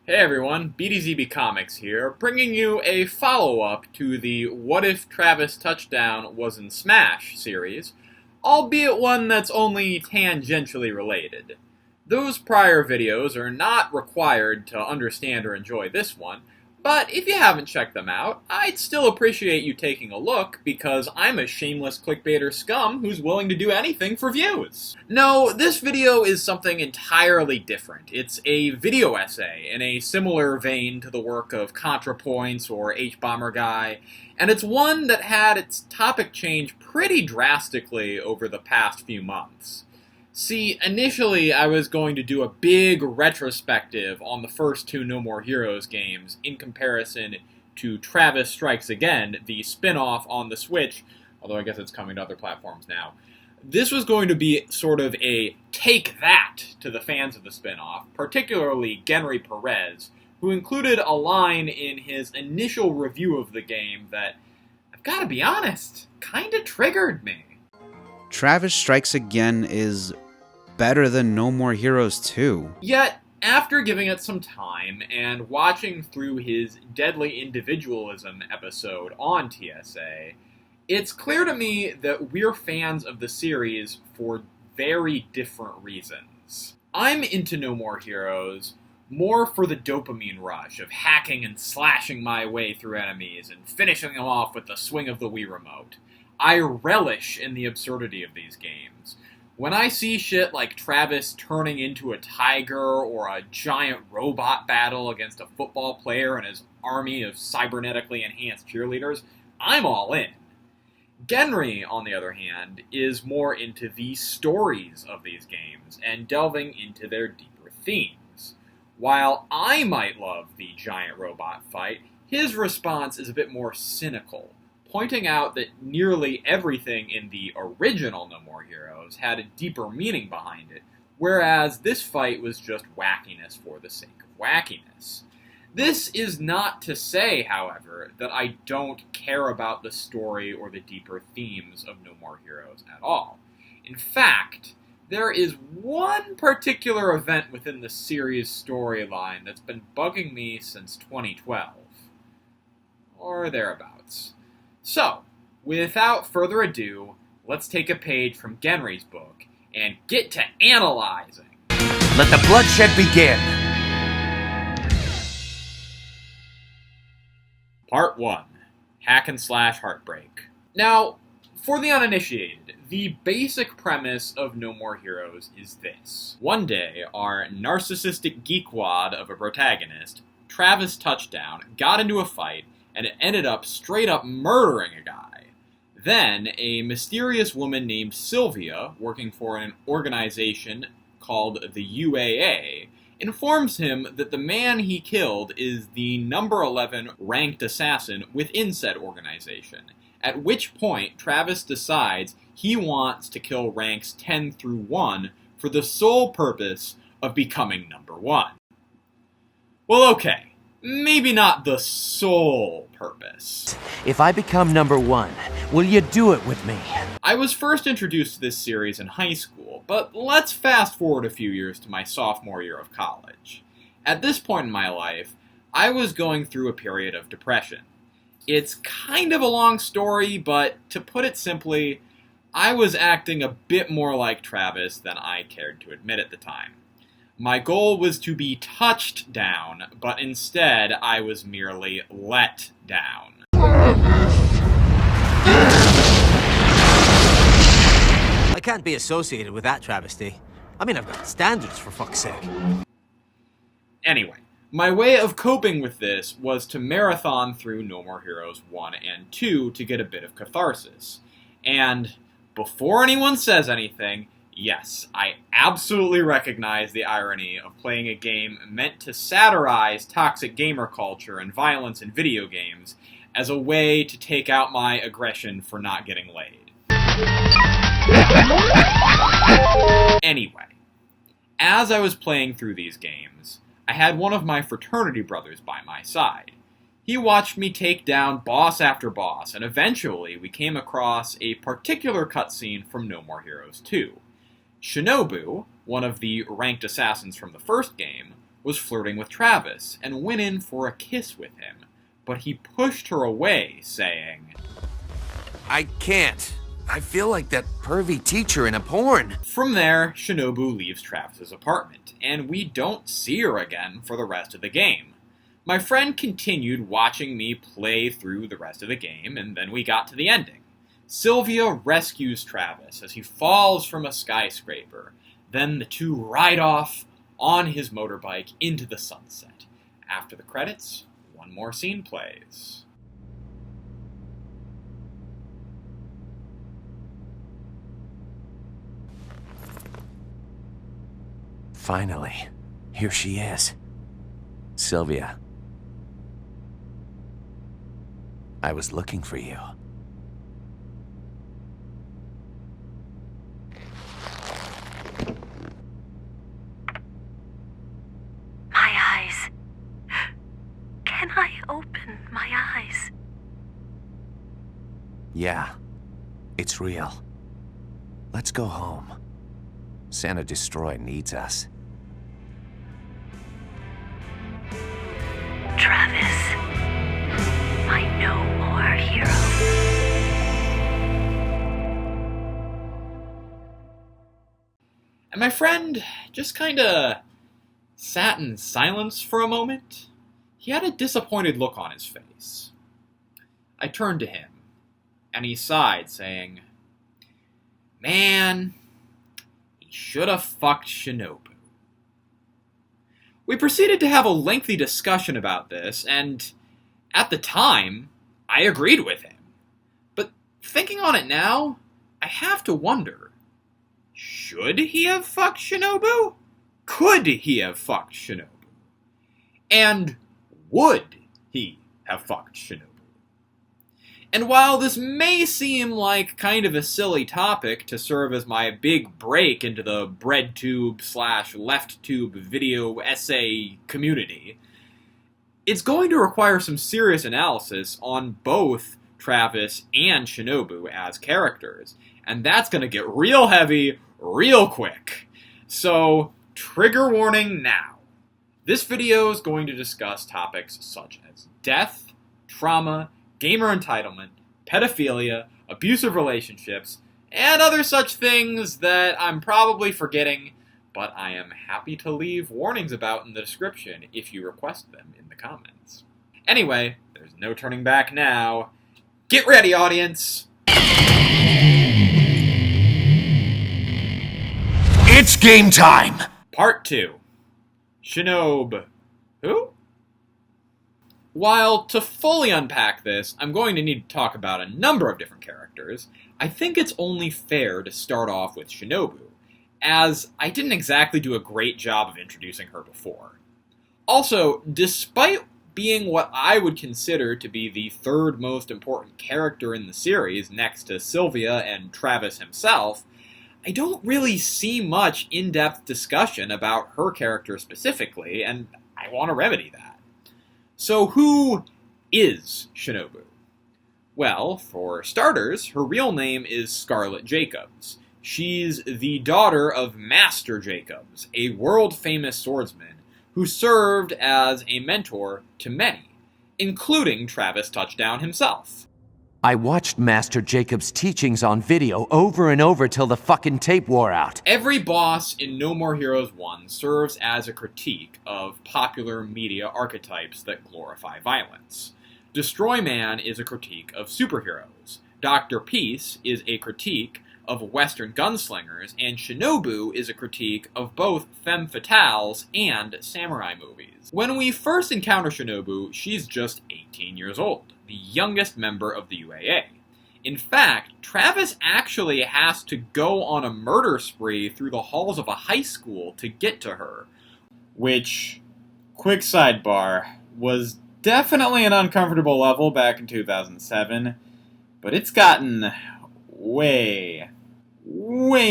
Hey everyone, BDZB Comics here, bringing you a follow-up to the What If Travis Touchdown Was in Smash series, albeit one that's only tangentially related. Those prior videos are not required to understand or enjoy this one, but if you haven't checked them out, I'd still appreciate you taking a look, because I'm a shameless clickbaiter scum who's willing to do anything for views. No, this video is something entirely different. It's a video essay in a similar vein to the work of ContraPoints or H-Bomber Guy, and it's one that had its topic change pretty drastically over the past few months. See, initially I was going to do a big retrospective on the first two No More Heroes games in comparison to Travis Strikes Again, the spin-off on the Switch, although I guess it's coming to other platforms now. This was going to be sort of a take that to the fans of the spin-off, particularly Genry Perez, who included a line in his initial review of the game that, I've got to be honest, kinda triggered me. Travis Strikes Again is better than No More Heroes 2. Yet, after giving it some time and watching through his Deadly Individualism episode on TSA, it's clear to me that we're fans of the series for very different reasons. I'm into No More Heroes more for the dopamine rush of hacking and slashing my way through enemies and finishing them off with the swing of the Wii Remote. I relish in the absurdity of these games. When I see shit like Travis turning into a tiger or a giant robot battle against a football player and his army of cybernetically enhanced cheerleaders, I'm all in. Genry, on the other hand, is more into the stories of these games and delving into their deeper themes. While I might love the giant robot fight, his response is a bit more cynical, pointing out that nearly everything in the original No More Heroes had a deeper meaning behind it, whereas this fight was just wackiness for the sake of wackiness. This is not to say, however, that I don't care about the story or the deeper themes of No More Heroes at all. In fact, there is one particular event within the series' storyline that's been bugging me since 2012. Or thereabouts. So, without further ado, let's take a page from Genry's book and get to analyzing. Let the bloodshed begin! Part 1. Hack and Slash Heartbreak. Now, for the uninitiated, the basic premise of No More Heroes is this. One day, our narcissistic geekwad of a protagonist, Travis Touchdown, got into a fight and it ended up straight up murdering a guy. Then, a mysterious woman named Sylvia, working for an organization called the UAA, informs him that the man he killed is the number 11 ranked assassin within said organization, at which point Travis decides he wants to kill ranks 10 through 1 for the sole purpose of becoming number 1. Well, okay. Maybe not the sole purpose. If I become number 1, will you do it with me? I was first introduced to this series in high school, but let's fast forward a few years to my sophomore year of college. At this point in my life, I was going through a period of depression. It's kind of a long story, but to put it simply, I was acting a bit more like Travis than I cared to admit at the time. My goal was to be touched down, but instead I was merely let down. I can't be associated with that travesty. I mean, I've got standards, for fuck's sake. Anyway, my way of coping with this was to marathon through No More Heroes 1 and 2 to get a bit of catharsis. And before anyone says anything, yes, I absolutely recognize the irony of playing a game meant to satirize toxic gamer culture and violence in video games as a way to take out my aggression for not getting laid. Anyway, as I was playing through these games, I had one of my fraternity brothers by my side. He watched me take down boss after boss, and eventually we came across a particular cutscene from No More Heroes 2. Shinobu, one of the ranked assassins from the first game, was flirting with Travis and went in for a kiss with him, but he pushed her away, saying, I can't. I feel like that pervy teacher in a porn. From there, Shinobu leaves Travis's apartment, and we don't see her again for the rest of the game. My friend continued watching me play through the rest of the game, and then we got to the ending. Sylvia rescues Travis as he falls from a skyscraper. Then the two ride off on his motorbike into the sunset. After the credits, one more scene plays. Finally, here she is. Sylvia. I was looking for you. My eyes. Can I open my eyes? Yeah, it's real. Let's go home. Santa Destroy needs us. Travis, my no more hero. And my friend just kinda sat in silence for a moment. He had a disappointed look on his face. I turned to him, and he sighed, saying, Man, he should have fucked Shinobu. We proceeded to have a lengthy discussion about this, and at the time, I agreed with him. But thinking on it now, I have to wonder, should he have fucked Shinobu? Could he have fucked Shinobu? And would he have fucked Shinobu? And while this may seem like kind of a silly topic to serve as my big break into the breadtube/lefttube video essay community, it's going to require some serious analysis on both Travis and Shinobu as characters, and that's going to get real heavy real quick. So, trigger warning now. This video is going to discuss topics such as death, trauma, gamer entitlement, pedophilia, abusive relationships, and other such things that I'm probably forgetting, but I am happy to leave warnings about in the description if you request them in the comments. Anyway, there's no turning back now. Get ready, audience! It's game time! Part 2. Shinob-WHO? While to fully unpack this, I'm going to need to talk about a number of different characters, I think it's only fair to start off with Shinobu, as I didn't exactly do a great job of introducing her before. Also, despite being what I would consider to be the third most important character in the series, next to Sylvia and Travis himself, I don't really see much in-depth discussion about her character specifically, and I want to remedy that. So who is Shinobu? Well, for starters, her real name is Scarlett Jacobs. She's the daughter of Master Jacobs, a world-famous swordsman who served as a mentor to many, including Travis Touchdown himself. I watched Master Jacob's teachings on video over and over till the fucking tape wore out. Every boss in No More Heroes 1 serves as a critique of popular media archetypes that glorify violence. Destroy Man is a critique of superheroes. Dr. Peace is a critique of Western gunslingers, and Shinobu is a critique of both femme fatales and samurai movies. When we first encounter Shinobu, she's just 18 years old, the youngest member of the UAA. In fact, Travis actually has to go on a murder spree through the halls of a high school to get to her. Which, quick sidebar, was definitely an uncomfortable level back in 2007, but it's gotten way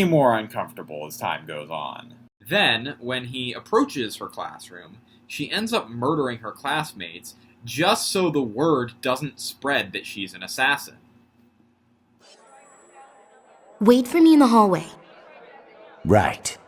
more uncomfortable as time goes on. Then, when he approaches her classroom, she ends up murdering her classmates just so the word doesn't spread that she's an assassin. Wait for me in the hallway. Right.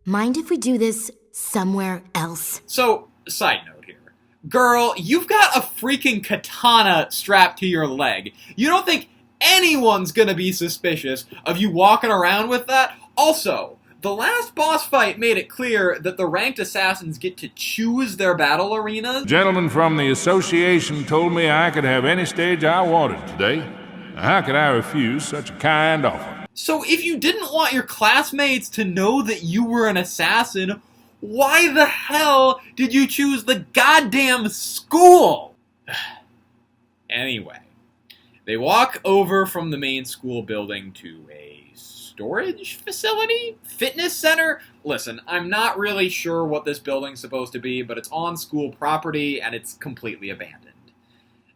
Mind if we do this somewhere else? So, side note here. Girl, you've got a freaking katana strapped to your leg. You don't think anyone's gonna be suspicious of you walking around with that? Also, the last boss fight made it clear that the ranked assassins get to choose their battle arenas. Gentlemen from the association told me I could have any stage I wanted today. How could I refuse such a kind offer? So if you didn't want your classmates to know that you were an assassin, why the hell did you choose the goddamn school? Anyway, they walk over from the main school building to a storage facility? Fitness center? Listen, I'm not really sure what this building's supposed to be, but it's on school property and it's completely abandoned.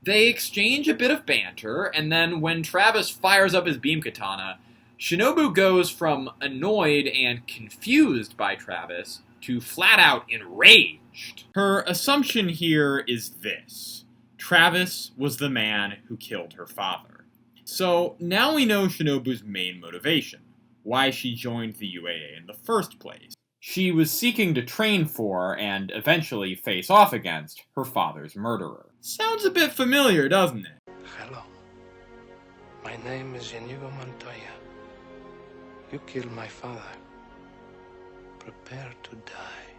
They exchange a bit of banter, and then when Travis fires up his beam katana, Shinobu goes from annoyed and confused by Travis to flat out enraged. Her assumption here is this: Travis was the man who killed her father. So now we know Shinobu's main motivation, why she joined the UAA in the first place. She was seeking to train for, and eventually face off against, her father's murderer. Sounds a bit familiar, doesn't it? Hello. My name is Inigo Montoya. You killed my father. Prepare to die.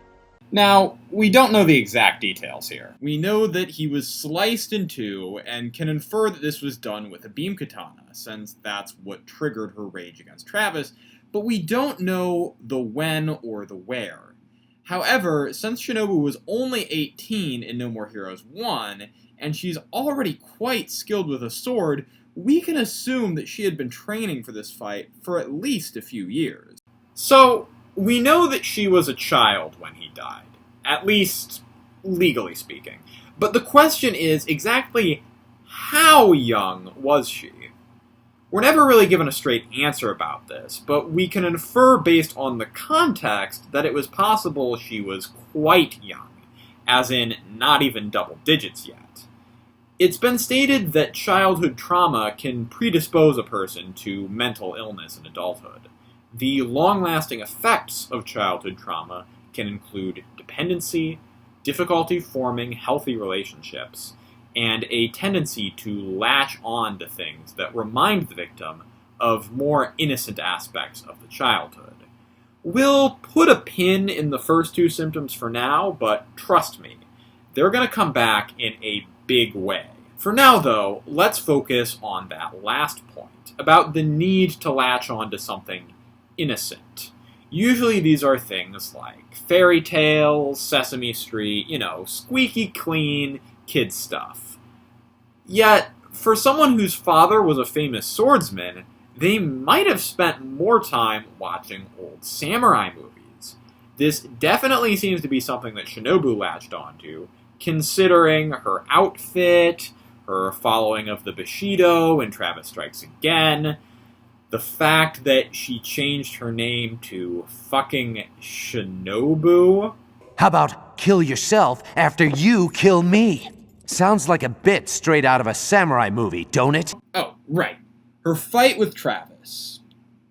Now, we don't know the exact details here. We know that he was sliced in two, and can infer that this was done with a beam katana, since that's what triggered her rage against Travis, but we don't know the when or the where. However, since Shinobu was only 18 in No More Heroes 1, and she's already quite skilled with a sword, we can assume that she had been training for this fight for at least a few years. So, we know that she was a child when he died, at least legally speaking. But the question is, exactly how young was she? We're never really given a straight answer about this, but we can infer based on the context that it was possible she was quite young, as in not even double digits yet. It's been stated that childhood trauma can predispose a person to mental illness in adulthood. The long-lasting effects of childhood trauma can include dependency, difficulty forming healthy relationships, and a tendency to latch on to things that remind the victim of more innocent aspects of the childhood. We'll put a pin in the first two symptoms for now, but trust me, they're going to come back in a big way. For now, though, let's focus on that last point, about the need to latch on to something innocent. Usually these are things like fairy tales, Sesame Street, squeaky clean kid stuff. Yet, for someone whose father was a famous swordsman, they might have spent more time watching old samurai movies. This definitely seems to be something that Shinobu latched onto, considering her outfit, her following of the Bushido in Travis Strikes Again, the fact that she changed her name to fucking Shinobu. How about kill yourself after you kill me? Sounds like a bit straight out of a samurai movie, don't it? Oh, right. Her fight with Travis.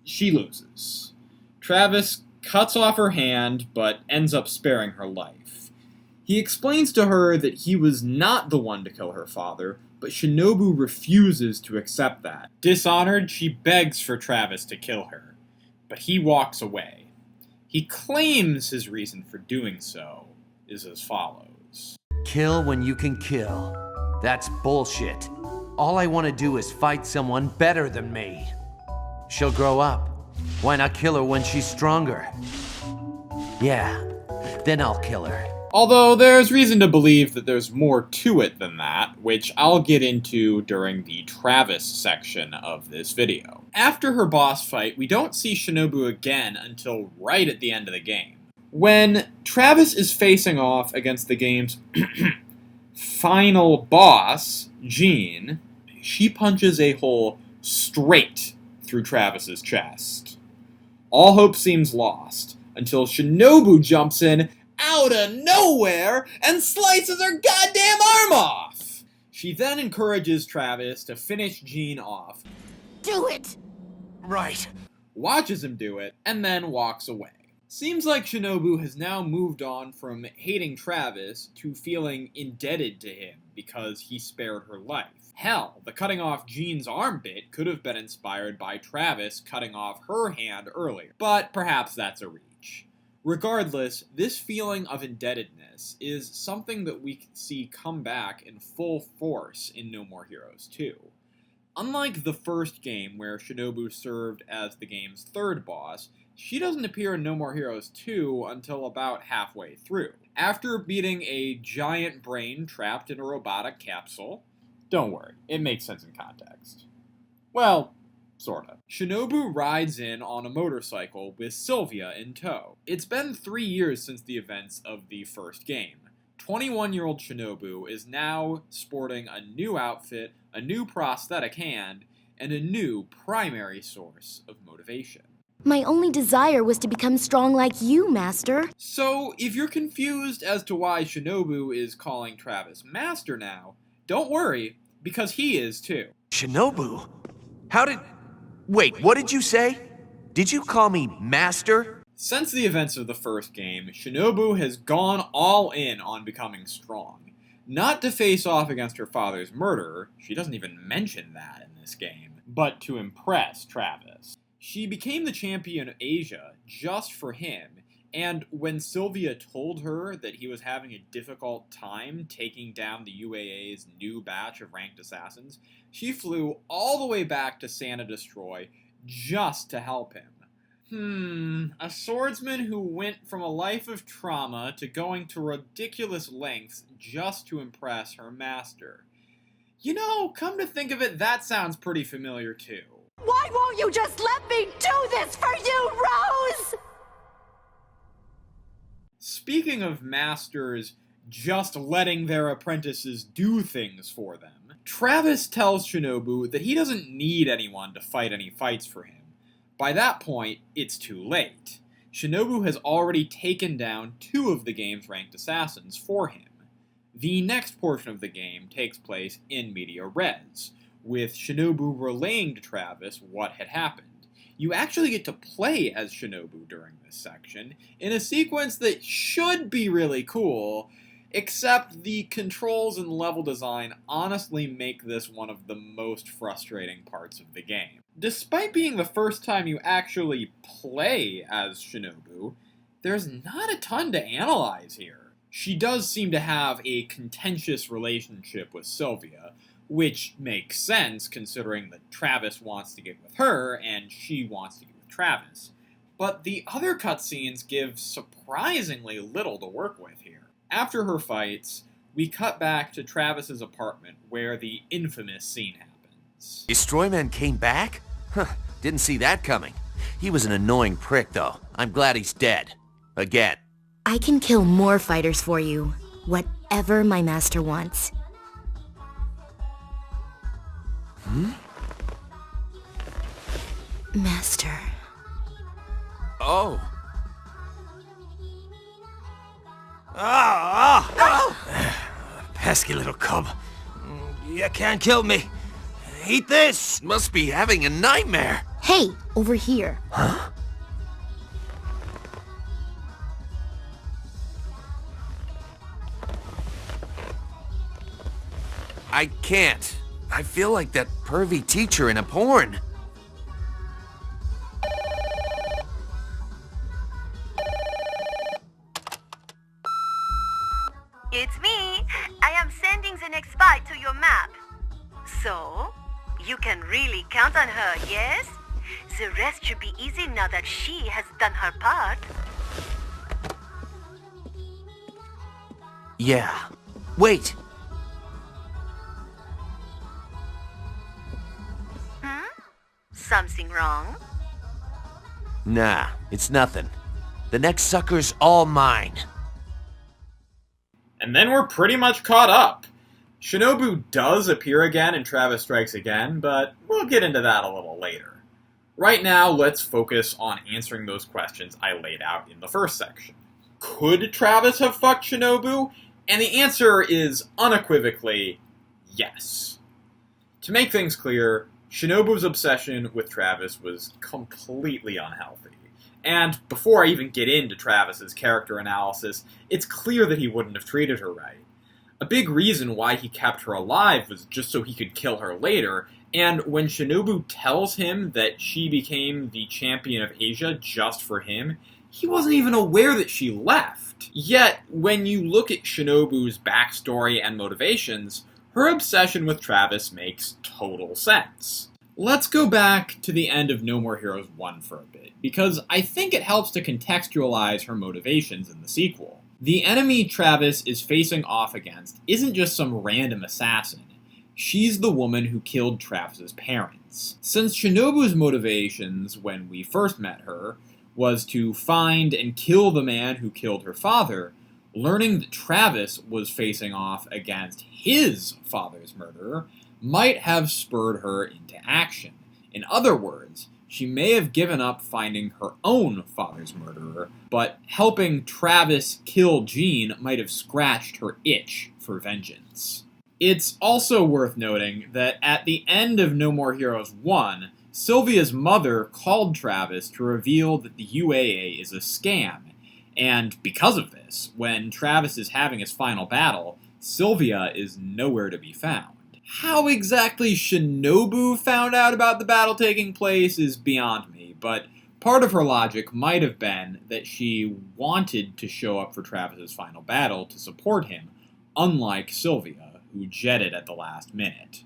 She loses. Travis cuts off her hand, but ends up sparing her life. He explains to her that he was not the one to kill her father, but Shinobu refuses to accept that. Dishonored, she begs for Travis to kill her, but he walks away. He claims his reason for doing so is as follows. Kill when you can kill. That's bullshit. All I want to do is fight someone better than me. She'll grow up. Why not kill her when she's stronger? Yeah, then I'll kill her. Although there's reason to believe that there's more to it than that, which I'll get into during the Travis section of this video. After her boss fight, we don't see Shinobu again until right at the end of the game. When Travis is facing off against the game's final boss, Jean, she punches a hole straight through Travis's chest. All hope seems lost, until Shinobu jumps in out of nowhere and slices her goddamn arm off! She then encourages Travis to finish Jean off. Do it! Right. Watches him do it, and then walks away. Seems like Shinobu has now moved on from hating Travis to feeling indebted to him because he spared her life. Hell, the cutting off Jean's arm bit could have been inspired by Travis cutting off her hand earlier, but perhaps that's a reach. Regardless, this feeling of indebtedness is something that we see come back in full force in No More Heroes 2. Unlike the first game, where Shinobu served as the game's third boss, she doesn't appear in No More Heroes 2 until about halfway through. After beating a giant brain trapped in a robotic capsule, don't worry, it makes sense in context. Well, sorta. Shinobu rides in on a motorcycle with Sylvia in tow. It's been 3 years since the events of the first game. 21-year-old Shinobu is now sporting a new outfit, a new prosthetic hand, and a new primary source of motivation. My only desire was to become strong like you, Master. So, if you're confused as to why Shinobu is calling Travis Master now, don't worry, because he is too. Shinobu? Wait, what did you say? Did you call me Master? Since the events of the first game, Shinobu has gone all in on becoming strong. Not to face off against her father's murderer, she doesn't even mention that in this game, but to impress Travis. She became the champion of Asia just for him, and when Sylvia told her that he was having a difficult time taking down the UAA's new batch of ranked assassins, she flew all the way back to Santa Destroy just to help him. A swordsman who went from a life of trauma to going to ridiculous lengths just to impress her master. You know, come to think of it, that sounds pretty familiar too. Why won't you just let me do this for you, Rose? Speaking of masters just letting their apprentices do things for them, Travis tells Shinobu that he doesn't need anyone to fight any fights for him. By that point, it's too late. Shinobu has already taken down 2 of the game's ranked assassins for him. The next portion of the game takes place in media res, with Shinobu relaying to Travis what had happened. You actually get to play as Shinobu during this section, in a sequence that should be really cool, except the controls and level design honestly make this one of the most frustrating parts of the game. Despite being the first time you actually play as Shinobu, there's not a ton to analyze here. She does seem to have a contentious relationship with Sylvia, which makes sense considering that Travis wants to get with her and she wants to get with Travis. But the other cutscenes give surprisingly little to work with here. After her fights, we cut back to Travis's apartment where the infamous scene happens. Destroyman came back? Huh, didn't see that coming. He was an annoying prick, though. I'm glad he's dead. Again. I can kill more fighters for you. Whatever my master wants. Master. Oh. Pesky little cub. You can't kill me. Eat this! Must be having a nightmare. Hey, over here. Huh? I can't. I feel like that pervy teacher in a porn. It's me. I am sending the next byte to your map. So, you can really count on her, yes? The rest should be easy now that she has done her part. Yeah. Wait. Something wrong? Nah, it's nothing. The next sucker's all mine. And then we're pretty much caught up. Shinobu does appear again in Travis Strikes Again, but we'll get into that a little later. Right now, let's focus on answering those questions I laid out in the first section. Could Travis have fucked Shinobu? And the answer is unequivocally yes. To make things clear, Shinobu's obsession with Travis was completely unhealthy, And before I even get into Travis's character analysis, it's clear that he wouldn't have treated her right. A big reason why he kept her alive was just so he could kill her later, and when Shinobu tells him that she became the champion of Asia just for him, he wasn't even aware that she left. Yet, when you look at Shinobu's backstory and motivations, her obsession with Travis makes total sense. Let's go back to the end of No More Heroes 1 for a bit, because I think it helps to contextualize her motivations in the sequel. The enemy Travis is facing off against isn't just some random assassin. She's the woman who killed Travis's parents. Since Shinobu's motivations when we first met her was to find and kill the man who killed her father, learning that Travis was facing off against his father's murderer might have spurred her into action. In other words, she may have given up finding her own father's murderer, but helping Travis kill Jean might have scratched her itch for vengeance. It's also worth noting that at the end of No More Heroes 1, Sylvia's mother called Travis to reveal that the UAA is a scam, and because of this, when Travis is having his final battle, Sylvia is nowhere to be found. How exactly Shinobu found out about the battle taking place is beyond me, but part of her logic might have been that she wanted to show up for Travis's final battle to support him, unlike Sylvia, who jetted at the last minute.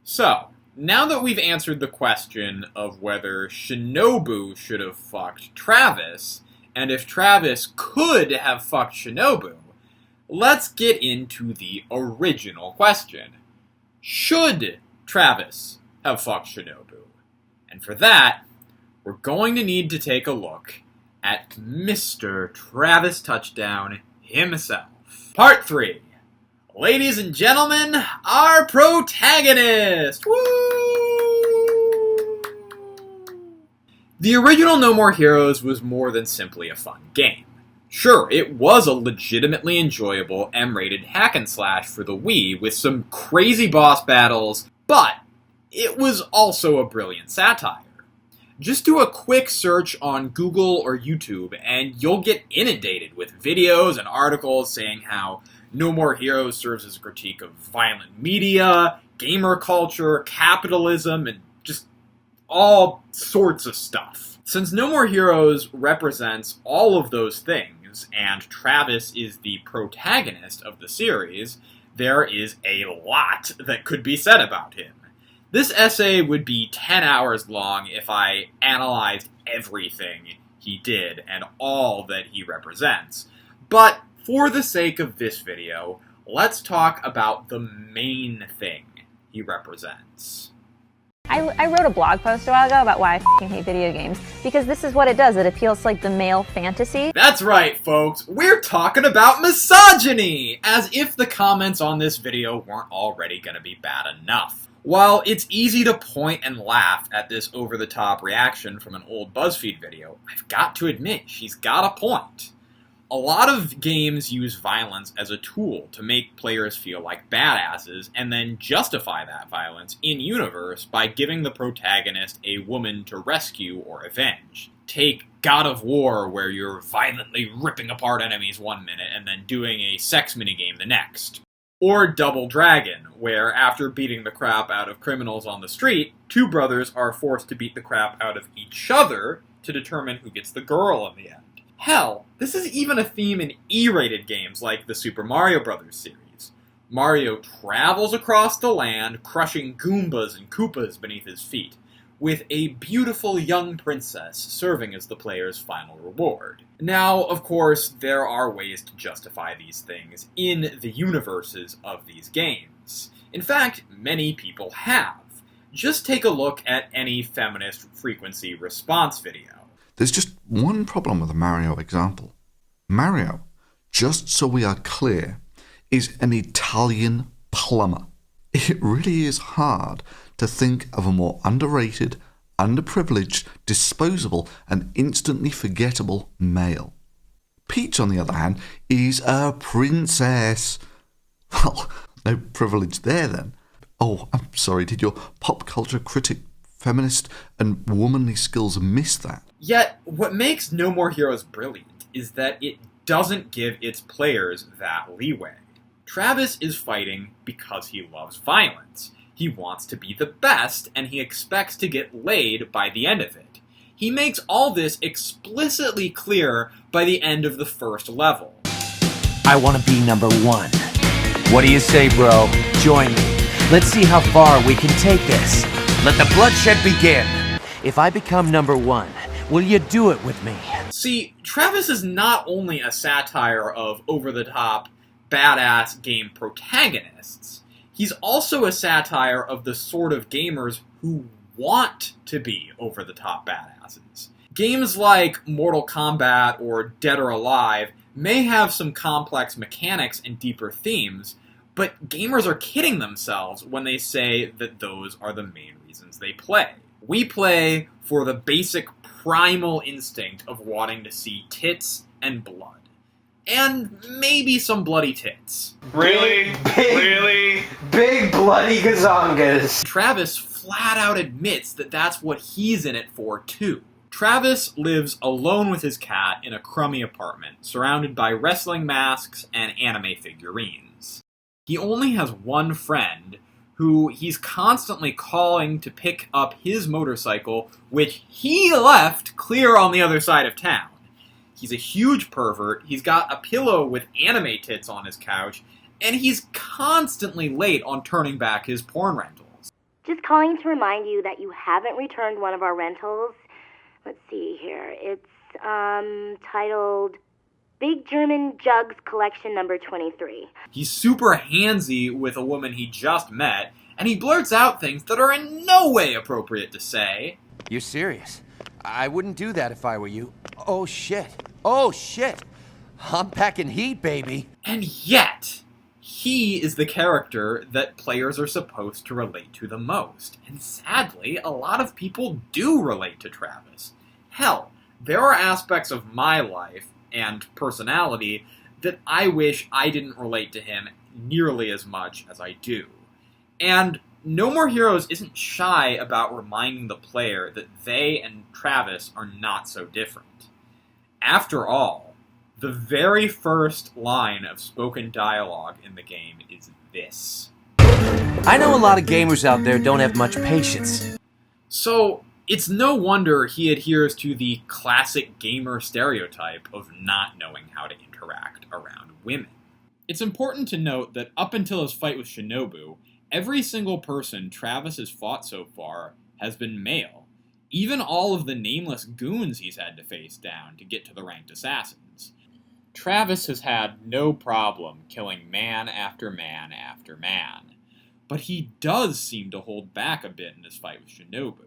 So, now that we've answered the question of whether Shinobu should have fucked Travis, and if Travis could have fucked Shinobu, let's get into the original question. Should Travis have fucked Shinobu? And for that, we're going to need to take a look at Mr. Travis Touchdown himself. Part 3. Ladies and gentlemen, our protagonist! Woo! The original No More Heroes was more than simply a fun game. Sure, it was a legitimately enjoyable M-rated hack and slash for the Wii with some crazy boss battles, but it was also a brilliant satire. Just do a quick search on Google or YouTube and you'll get inundated with videos and articles saying how No More Heroes serves as a critique of violent media, gamer culture, capitalism, and just all sorts of stuff. Since No More Heroes represents all of those things, and Travis is the protagonist of the series, there is a lot that could be said about him. This essay would be 10 hours long if I analyzed everything he did and all that he represents. But for the sake of this video, let's talk about the main thing he represents. I wrote a blog post a while ago about why I f***ing hate video games, because this is what it does. It appeals to, like, the male fantasy. That's right, folks. We're talking about misogyny! As if the comments on this video weren't already gonna be bad enough. While it's easy to point and laugh at this over-the-top reaction from an old BuzzFeed video, I've got to admit, she's got a point. A lot of games use violence as a tool to make players feel like badasses and then justify that violence in-universe by giving the protagonist a woman to rescue or avenge. Take God of War, where you're violently ripping apart enemies one minute and then doing a sex minigame the next. Or Double Dragon, where after beating the crap out of criminals on the street, two brothers are forced to beat the crap out of each other to determine who gets the girl in the end. Hell, this is even a theme in E-rated games like the Super Mario Bros. Series. Mario travels across the land, crushing Goombas and Koopas beneath his feet, with a beautiful young princess serving as the player's final reward. Now, of course, there are ways to justify these things in the universes of these games. In fact, many people have. Just take a look at any feminist frequency response video. There's just one problem with the Mario example. Mario, just so we are clear, is an Italian plumber. It really is hard to think of a more underrated, underprivileged, disposable, and instantly forgettable male. Peach, on the other hand, is a princess. Well, no privilege there then. Oh, I'm sorry, did your pop culture critic feminist and womanly skills miss that. Yet, what makes No More Heroes brilliant is that it doesn't give its players that leeway. Travis is fighting because he loves violence. He wants to be the best, and he expects to get laid by the end of it. He makes all this explicitly clear by the end of the first level. I want to be number one. What do you say, bro? Join me. Let's see how far we can take this. Let the bloodshed begin. If I become number one, will you do it with me? See, Travis is not only a satire of over-the-top, badass game protagonists, he's also a satire of the sort of gamers who want to be over-the-top badasses. Games like Mortal Kombat or Dead or Alive may have some complex mechanics and deeper themes, but gamers are kidding themselves when they say that those are the main reasons they play. We play for the basic primal instinct of wanting to see tits and blood. And maybe some bloody tits. Really? Really? Big bloody gazongas. Travis flat out admits that that's what he's in it for, too. Travis lives alone with his cat in a crummy apartment, surrounded by wrestling masks and anime figurines. He only has one friend, who he's constantly calling to pick up his motorcycle, which he left clear on the other side of town. He's a huge pervert, he's got a pillow with anime tits on his couch, and he's constantly late on turning back his porn rentals. Just calling to remind you that you haven't returned one of our rentals. Let's see here. It's titled Big German Jugs Collection number 23. He's super handsy with a woman he just met, and he blurts out things that are in no way appropriate to say. You're serious? I wouldn't do that if I were you. Oh shit. Oh shit. I'm packing heat, baby. And yet, he is the character that players are supposed to relate to the most. And sadly, a lot of people do relate to Travis. Hell, there are aspects of my life and personality that I wish I didn't relate to him nearly as much as I do. And No More Heroes isn't shy about reminding the player that they and Travis are not so different. After all, the very first line of spoken dialogue in the game is this. I know a lot of gamers out there don't have much patience. So, it's no wonder he adheres to the classic gamer stereotype of not knowing how to interact around women. It's important to note that up until his fight with Shinobu, every single person Travis has fought so far has been male. Even all of the nameless goons he's had to face down to get to the ranked assassins. Travis has had no problem killing man after man after man. But he does seem to hold back a bit in his fight with Shinobu.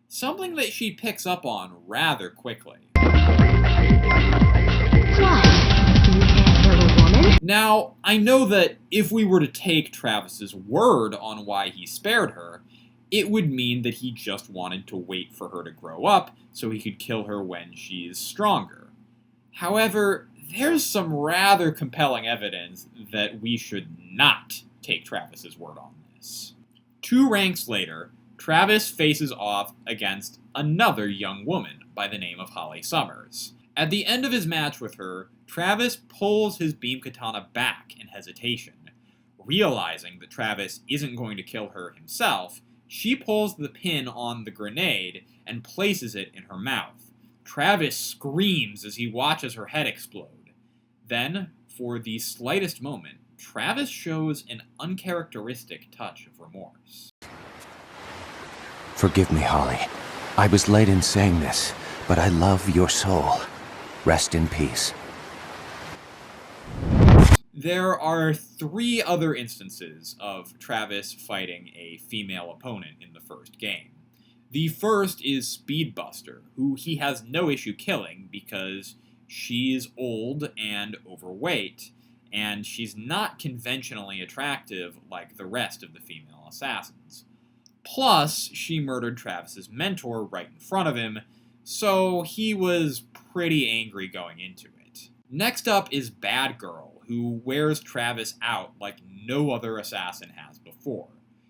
Something that she picks up on rather quickly. Now, I know that if we were to take Travis's word on why he spared her, it would mean that he just wanted to wait for her to grow up so he could kill her when she is stronger. However, there's some rather compelling evidence that we should not take Travis's word on this. 2 ranks later, Travis faces off against another young woman by the name of Holly Summers. At the end of his match with her, Travis pulls his beam katana back in hesitation. Realizing that Travis isn't going to kill her himself, she pulls the pin on the grenade and places it in her mouth. Travis screams as he watches her head explode. Then, for the slightest moment, Travis shows an uncharacteristic touch of remorse. Forgive me, Holly. I was late in saying this, but I love your soul. Rest in peace. There are 3 other instances of Travis fighting a female opponent in the first game. The first is Speedbuster, who he has no issue killing because she's old and overweight, and she's not conventionally attractive like the rest of the female assassins. Plus, she murdered Travis's mentor right in front of him, so he was pretty angry going into it. Next up is Bad Girl, who wears Travis out like no other assassin has before.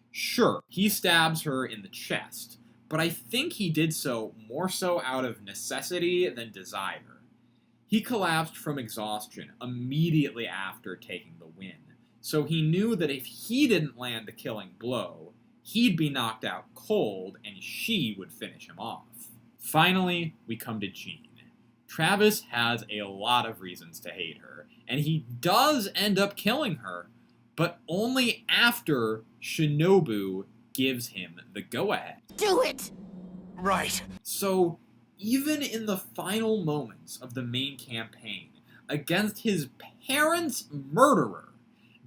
Sure, he stabs her in the chest, but I think he did so more so out of necessity than desire. He collapsed from exhaustion immediately after taking the win, so he knew that if he didn't land the killing blow, he'd be knocked out cold and she would finish him off. Finally, we come to Jean. Travis has a lot of reasons to hate her, and he does end up killing her, but only after Shinobu gives him the go-ahead. Do it! Right. So, even in the final moments of the main campaign, against his parents' murderer,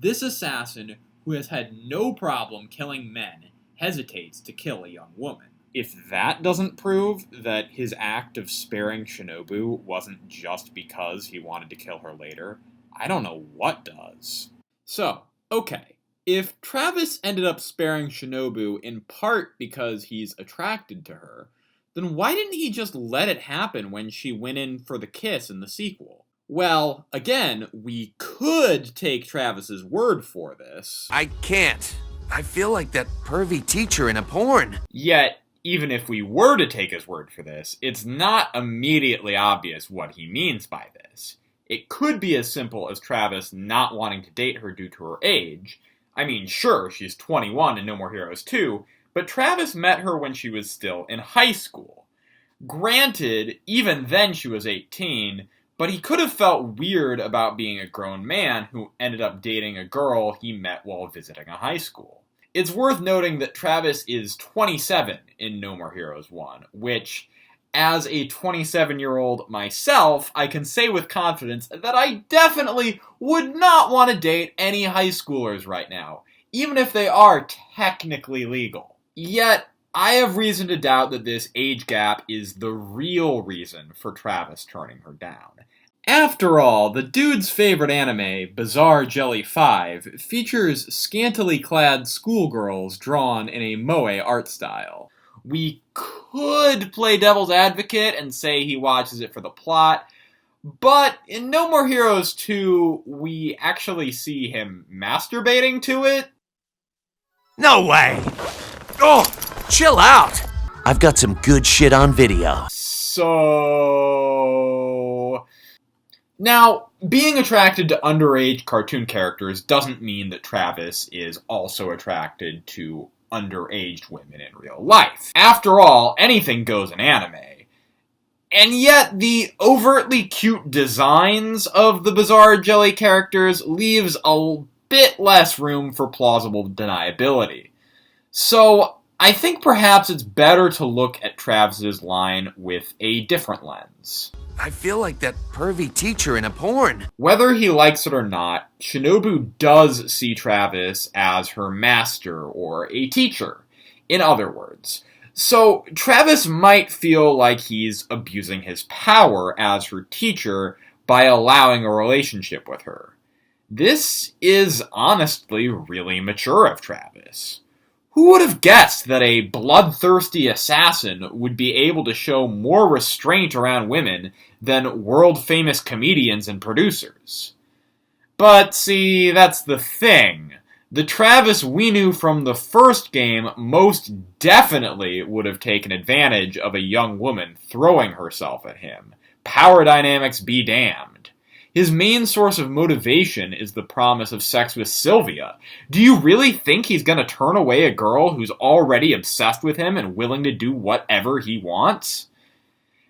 this assassin, who has had no problem killing men, hesitates to kill a young woman. If that doesn't prove that his act of sparing Shinobu wasn't just because he wanted to kill her later, I don't know what does. So, okay, if Travis ended up sparing Shinobu in part because he's attracted to her, then why didn't he just let it happen when she went in for the kiss in the sequel? Well, again, we could take Travis's word for this. I can't. I feel like that pervy teacher in a porn. Yet, even if we were to take his word for this, it's not immediately obvious what he means by this. It could be as simple as Travis not wanting to date her due to her age. I mean, sure, she's 21 in No More Heroes 2, but Travis met her when she was still in high school. Granted, even then she was 18, but he could have felt weird about being a grown man who ended up dating a girl he met while visiting a high school. It's worth noting that Travis is 27 in No More Heroes 1, which, as a 27-year-old myself, I can say with confidence that I definitely would not want to date any high schoolers right now, even if they are technically legal. Yet, I have reason to doubt that this age gap is the real reason for Travis turning her down. After all, the dude's favorite anime, Bizarre Jelly 5, features scantily clad schoolgirls drawn in a moe art style. We could play devil's advocate and say he watches it for the plot, but in No More Heroes 2, we actually see him masturbating to it. No way! Oh, chill out! I've got some good shit on video. So... Now, being attracted to underage cartoon characters doesn't mean that Travis is also attracted to underaged women in real life. After all, anything goes in anime. And yet, the overtly cute designs of the Bizarre Jelly characters leaves a bit less room for plausible deniability. So, I think perhaps it's better to look at Travis's line with a different lens. I feel like that pervy teacher in a porn. Whether he likes it or not, Shinobu does see Travis as her master or a teacher, in other words. So Travis might feel like he's abusing his power as her teacher by allowing a relationship with her. This is honestly really mature of Travis. Who would have guessed that a bloodthirsty assassin would be able to show more restraint around women than world-famous comedians and producers? But see, that's the thing. The Travis we knew from the first game most definitely would have taken advantage of a young woman throwing herself at him. Power dynamics be damned. His main source of motivation is the promise of sex with Sylvia. Do you really think he's gonna turn away a girl who's already obsessed with him and willing to do whatever he wants?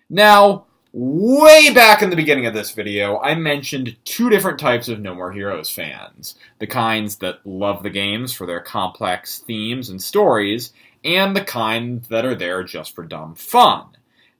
Now, way back in the beginning of this video, I mentioned two different types of No More Heroes fans. The kinds that love the games for their complex themes and stories, and the kind that are there just for dumb fun.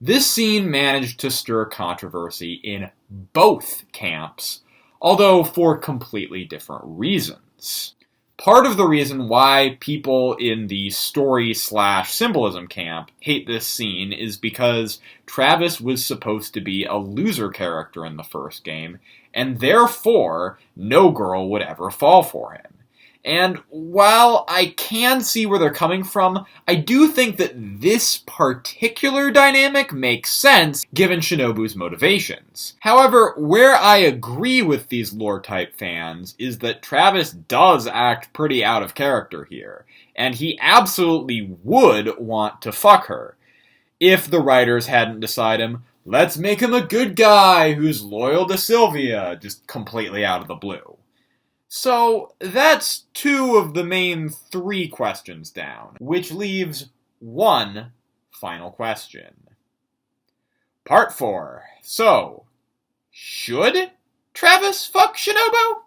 This scene managed to stir controversy in both camps, although for completely different reasons. Part of the reason why people in the story/symbolism camp hate this scene is because Travis was supposed to be a loser character in the first game, and therefore no girl would ever fall for him. And while I can see where they're coming from, I do think that this particular dynamic makes sense given Shinobu's motivations. However, where I agree with these lore-type fans is that Travis does act pretty out of character here, and he absolutely would want to fuck her, if the writers hadn't decided, let's make him a good guy who's loyal to Sylvia, just completely out of the blue. So, that's 2 of the main 3 questions down, which leaves 1 final question. Part 4. So, should Travis fuck Shinobu?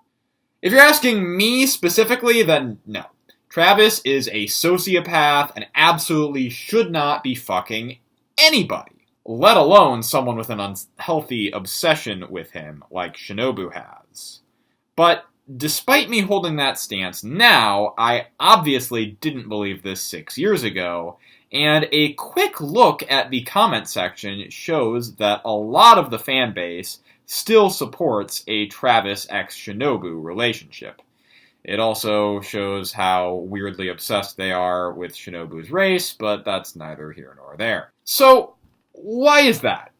If you're asking me specifically, then no. Travis is a sociopath and absolutely should not be fucking anybody, let alone someone with an unhealthy obsession with him like Shinobu has. But despite me holding that stance now, I obviously didn't believe this 6 years ago, and a quick look at the comment section shows that a lot of the fan base still supports a Travis x Shinobu relationship. It also shows how weirdly obsessed they are with Shinobu's race, but that's neither here nor there. So, why is that?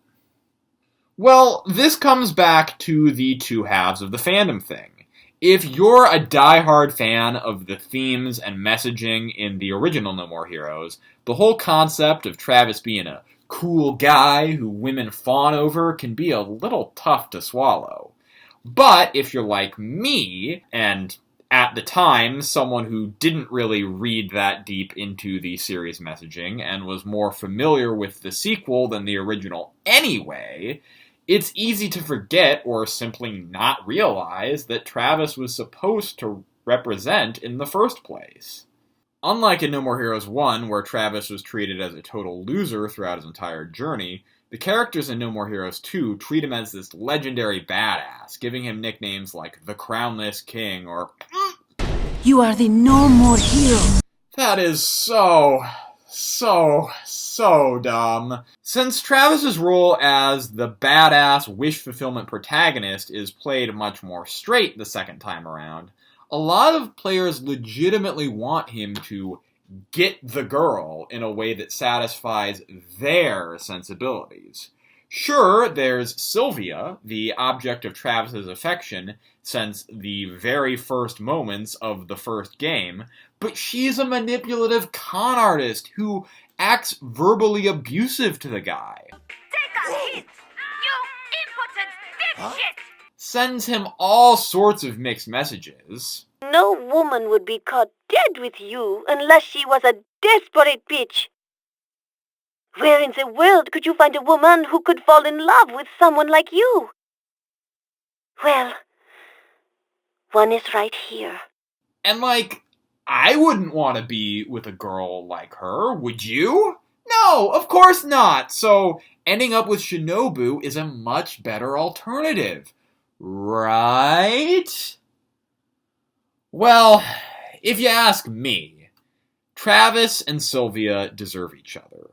Well, this comes back to the 2 halves of the fandom thing. If you're a diehard fan of the themes and messaging in the original No More Heroes, the whole concept of Travis being a cool guy who women fawn over can be a little tough to swallow. But if you're like me, and at the time, someone who didn't really read that deep into the series messaging and was more familiar with the sequel than the original anyway, it's easy to forget or simply not realize that Travis was supposed to represent in the first place. Unlike in No More Heroes 1, where Travis was treated as a total loser throughout his entire journey, the characters in No More Heroes 2 treat him as this legendary badass, giving him nicknames like the Crownless King or You are the No More Hero. That is so dumb. Since Travis's role as the badass wish fulfillment protagonist is played much more straight the second time around, a lot of players legitimately want him to get the girl in a way that satisfies their sensibilities. Sure, there's Sylvia, the object of Travis's affection since the very first moments of the first game, but she's a manipulative con artist who acts verbally abusive to the guy. Take a hit, you impotent dipshit! Sends him all sorts of mixed messages. No woman would be caught dead with you unless she was a desperate bitch. Where in the world could you find a woman who could fall in love with someone like you? Well, one is right here. And I wouldn't want to be with a girl like her, would you? No, of course not. So, ending up with Shinobu is a much better alternative. Right? Well, if you ask me, Travis and Sylvia deserve each other.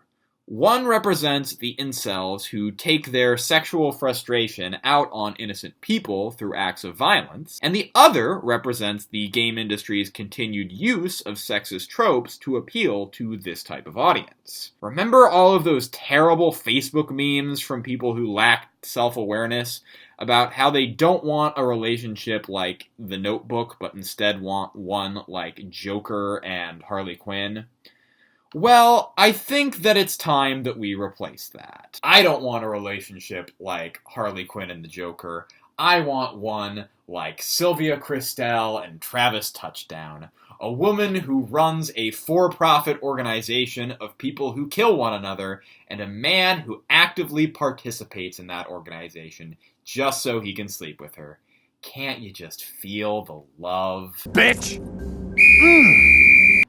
One represents the incels who take their sexual frustration out on innocent people through acts of violence, and the other represents the game industry's continued use of sexist tropes to appeal to this type of audience. Remember all of those terrible Facebook memes from people who lacked self-awareness about how they don't want a relationship like The Notebook, but instead want one like Joker and Harley Quinn? Well, I think that it's time that we replace that. I don't want a relationship like Harley Quinn and the Joker. I want one like Sylvia Christel and Travis Touchdown. A woman who runs a for-profit organization of people who kill one another, and a man who actively participates in that organization just so he can sleep with her. Can't you just feel the love? Bitch!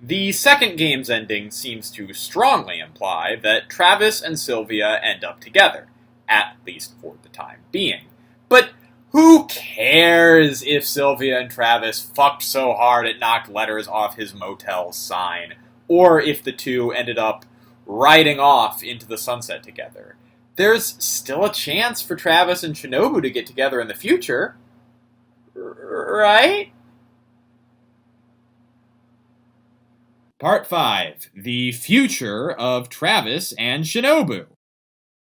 The second game's ending seems to strongly imply that Travis and Sylvia end up together, at least for the time being. But who cares if Sylvia and Travis fucked so hard it knocked letters off his motel sign, or if the two ended up riding off into the sunset together? There's still a chance for Travis and Shinobu to get together in the future, right? Part 5. The Future of Travis and Shinobu.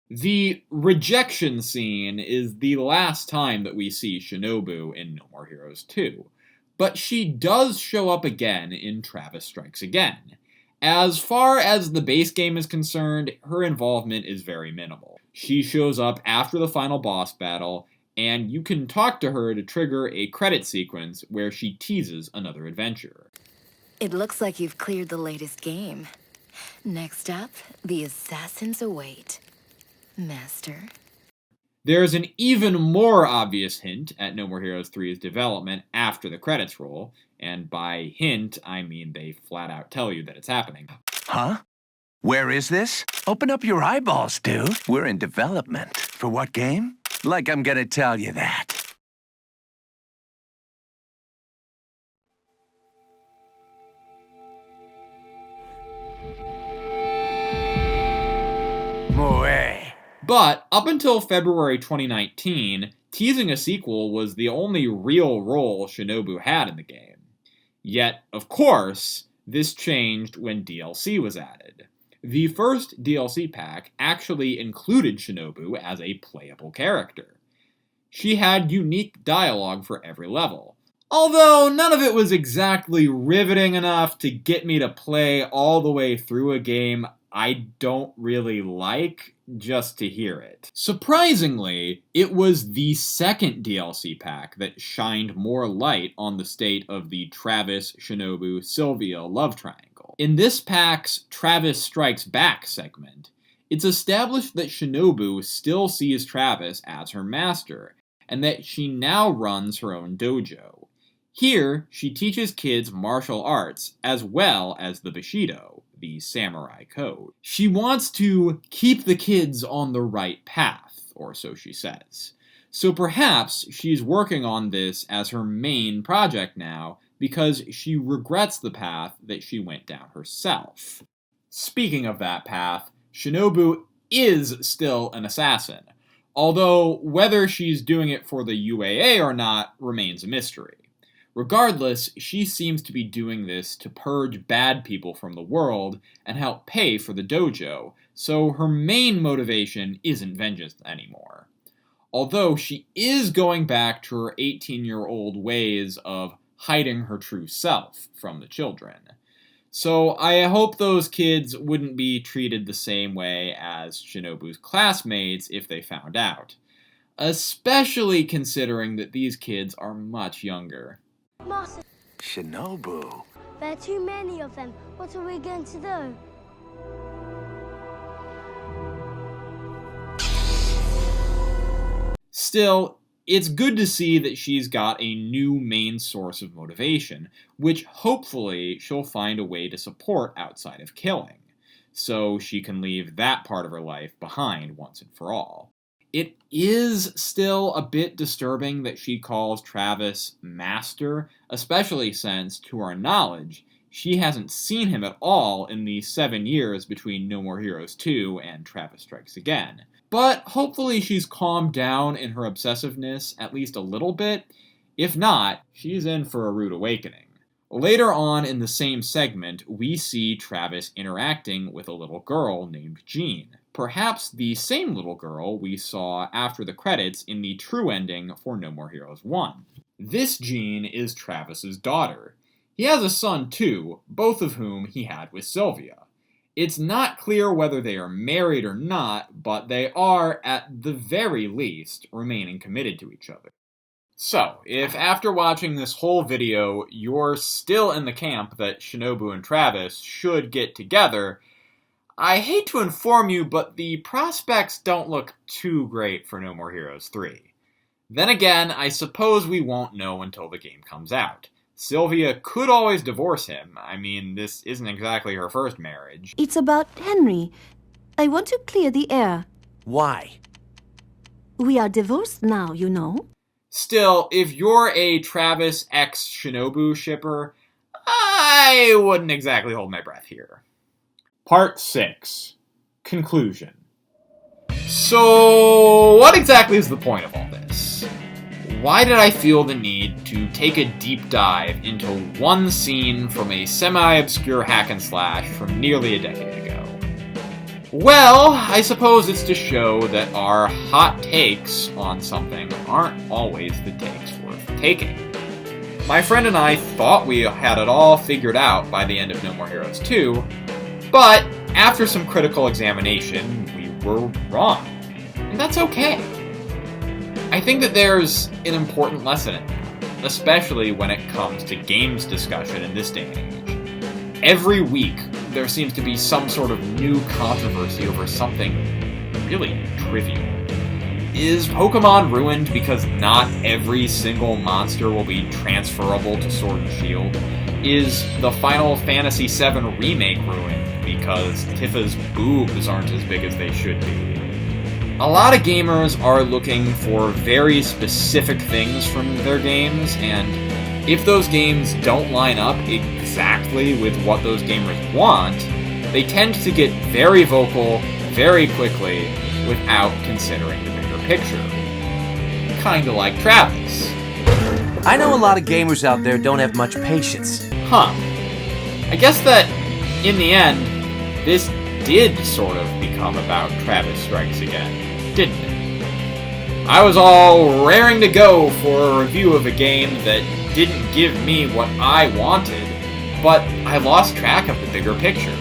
The rejection scene is the last time that we see Shinobu in No More Heroes 2, but she does show up again in Travis Strikes Again. As far as the base game is concerned, her involvement is very minimal. She shows up after the final boss battle, and you can talk to her to trigger a credit sequence where she teases another adventurer. It looks like you've cleared the latest game. Next up, the assassins await. Master. There's an even more obvious hint at No More Heroes 3's development after the credits roll, and by hint, I mean they flat out tell you that it's happening. Huh? Where is this? Open up your eyeballs, dude. We're in development. For what game? Like I'm gonna tell you that. But up until February 2019, teasing a sequel was the only real role Shinobu had in the game. Yet, of course, this changed when DLC was added. The first DLC pack actually included Shinobu as a playable character. She had unique dialogue for every level. Although none of it was exactly riveting enough to get me to play all the way through a game I don't really like just to hear it. Surprisingly, it was the second DLC pack that shined more light on the state of the Travis, Shinobu, Sylvia love triangle. In this pack's Travis Strikes Back segment, it's established that Shinobu still sees Travis as her master, and that she now runs her own dojo. Here, she teaches kids martial arts as well as the Bushido, the samurai code. She wants to keep the kids on the right path, or so she says. So perhaps she's working on this as her main project now because she regrets the path that she went down herself. Speaking of that path, Shinobu is still an assassin, although whether she's doing it for the UAA or not remains a mystery. Regardless, she seems to be doing this to purge bad people from the world and help pay for the dojo, so her main motivation isn't vengeance anymore. Although she is going back to her 18-year-old ways of hiding her true self from the children. So I hope those kids wouldn't be treated the same way as Shinobu's classmates if they found out. Especially considering that these kids are much younger. Master, Shinobu. there are too many of them. What are we going to do? Still, it's good to see that she's got a new main source of motivation, which hopefully she'll find a way to support outside of killing, so she can leave that part of her life behind once and for all. It is still a bit disturbing that she calls Travis Master, especially since, to our knowledge, she hasn't seen him at all in the 7 years between No More Heroes 2 and Travis Strikes Again. But hopefully she's calmed down in her obsessiveness at least a little bit. If not, she's in for a rude awakening. Later on in the same segment, we see Travis interacting with a little girl named Jean. Perhaps the same little girl we saw after the credits in the true ending for No More Heroes 1. This Jean is Travis's daughter. He has a son too, both of whom he had with Sylvia. It's not clear whether they are married or not, but they are, at the very least, remaining committed to each other. So, if after watching this whole video, you're still in the camp that Shinobu and Travis should get together, I hate to inform you, but the prospects don't look too great for No More Heroes 3. Then again, I suppose we won't know until the game comes out. Sylvia could always divorce him. I mean, this isn't exactly her first marriage. It's about Henry. I want to clear the air. Why? We are divorced now, you know. Still, if you're a Travis x Shinobu shipper, I wouldn't exactly hold my breath here. Part 6. Conclusion. So, what exactly is the point of all this? why did I feel the need to take a deep dive into one scene from a semi-obscure hack and slash from nearly a decade ago? Well, I suppose it's to show that our hot takes on something aren't always the takes worth taking. My friend and I thought we had it all figured out by the end of No More Heroes 2, but after some critical examination, we were wrong. And that's okay. I think that there's an important lesson in that, especially when it comes to games discussion in this day and age. Every week, there seems to be some sort of new controversy over something really trivial. Is Pokemon ruined because not every single monster will be transferable to Sword and Shield? Is the Final Fantasy VII Remake ruined because Tifa's boobs aren't as big as they should be? A lot of gamers are looking for very specific things from their games, and if those games don't line up exactly with what those gamers want, they tend to get very vocal very quickly without considering the bigger picture. Kinda like Travis. I know a lot of gamers out there don't have much patience. Huh. I guess that, in the end, this did sort of become about Travis Strikes Again, didn't it? I was all raring to go for a review of a game that didn't give me what I wanted, but I lost track of the bigger picture.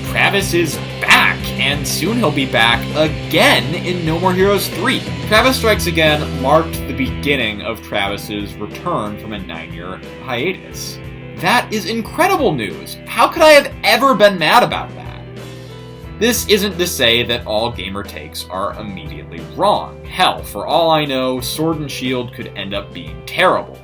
Travis is back, and soon he'll be back again in No More Heroes 3. Travis Strikes Again marked the beginning of Travis's return from a 9-year hiatus. That is incredible news! How could I have ever been mad about that? This isn't to say that all gamer takes are immediately wrong. Hell, for all I know, Sword and Shield could end up being terrible.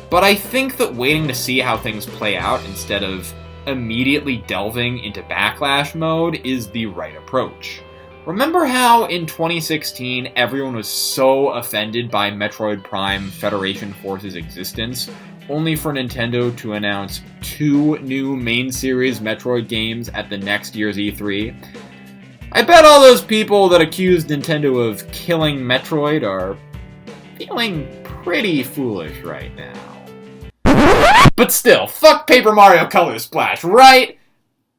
But I think that waiting to see how things play out instead of immediately delving into backlash mode is the right approach. Remember how in 2016 everyone was so offended by Metroid Prime Federation Force's existence, only for Nintendo to announce 2 new main series Metroid games at the next year's E3? I bet all those people that accused Nintendo of killing Metroid are feeling pretty foolish right now. But still, fuck Paper Mario Color Splash, right?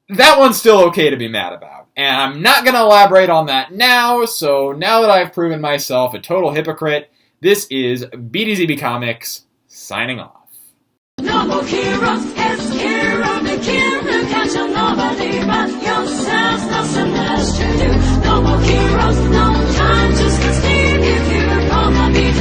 That one's still okay to be mad about. And I'm not going to elaborate on that now, so now that I've proven myself a total hypocrite, this is BDZB Comics, signing off. No more heroes, it's Kira, the Kira, catch nobody but yourselves, nothing else to do. No more heroes, no time to stay if you're gonna be